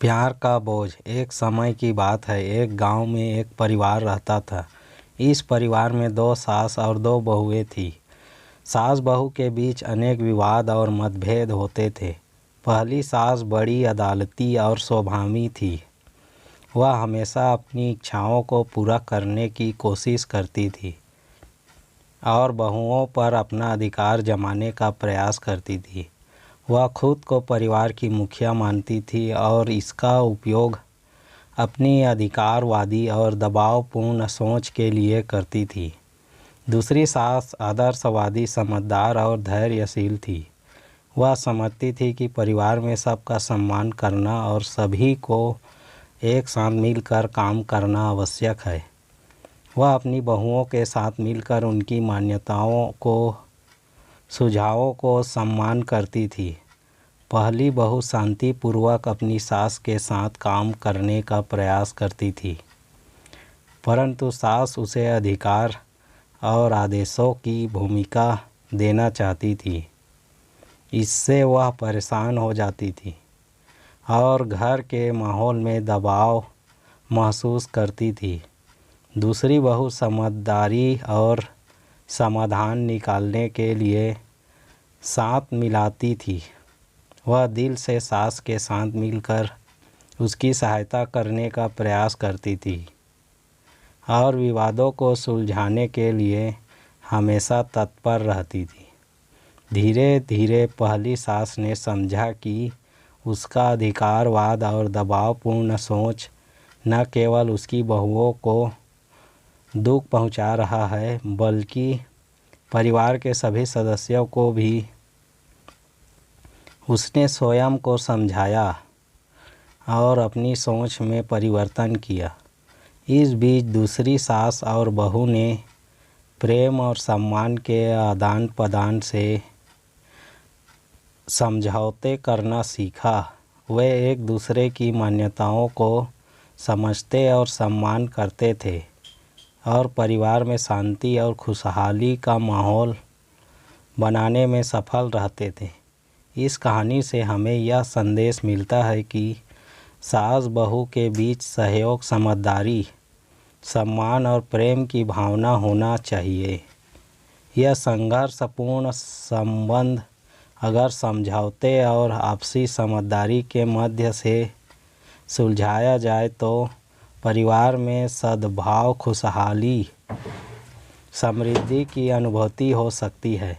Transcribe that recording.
प्यार का बोझ। एक समय की बात है, एक गांव में एक परिवार रहता था। इस परिवार में 2 सास और 2 बहुएं थीं। सास बहू के बीच अनेक विवाद और मतभेद होते थे। पहली सास बड़ी अदालती और स्वभावी थी। वह हमेशा अपनी इच्छाओं को पूरा करने की कोशिश करती थी और बहुओं पर अपना अधिकार जमाने का प्रयास करती थी। वह खुद को परिवार की मुखिया मानती थी और इसका उपयोग अपनी अधिकारवादी और दबावपूर्ण सोच के लिए करती थी। दूसरी सास आदर्शवादी, समझदार और धैर्यशील थी। वह समझती थी कि परिवार में सबका सम्मान करना और सभी को एक साथ मिलकर काम करना आवश्यक है। वह अपनी बहुओं के साथ मिलकर उनकी मान्यताओं को, सुझावों को सम्मान करती थी। पहली बहू शांतिपूर्वक अपनी सास के साथ काम करने का प्रयास करती थी, परंतु सास उसे अधिकार और आदेशों की भूमिका देना चाहती थी। इससे वह परेशान हो जाती थी और घर के माहौल में दबाव महसूस करती थी। दूसरी बहू समझदारी और समाधान निकालने के लिए साथ मिलाती थी। वह दिल से सास के साथ मिलकर उसकी सहायता करने का प्रयास करती थी और विवादों को सुलझाने के लिए हमेशा तत्पर रहती थी। धीरे धीरे पहली सास ने समझा कि उसका अधिकारवाद और दबावपूर्ण सोच न केवल उसकी बहुओं को दुख पहुंचा रहा है, बल्कि परिवार के सभी सदस्यों को भी। उसने स्वयं को समझाया और अपनी सोच में परिवर्तन किया। इस बीच दूसरी सास और बहू ने प्रेम और सम्मान के आदान प्रदान से समझौते करना सीखा। वे एक दूसरे की मान्यताओं को समझते और सम्मान करते थे और परिवार में शांति और खुशहाली का माहौल बनाने में सफल रहते थे। इस कहानी से हमें यह संदेश मिलता है कि सास बहू के बीच सहयोग, समझदारी, सम्मान और प्रेम की भावना होना चाहिए। यह संघर्षपूर्ण संबंध अगर समझौते और आपसी समझदारी के मध्य से सुलझाया जाए तो परिवार में सद्भाव, खुशहाली, समृद्धि की अनुभूति हो सकती है।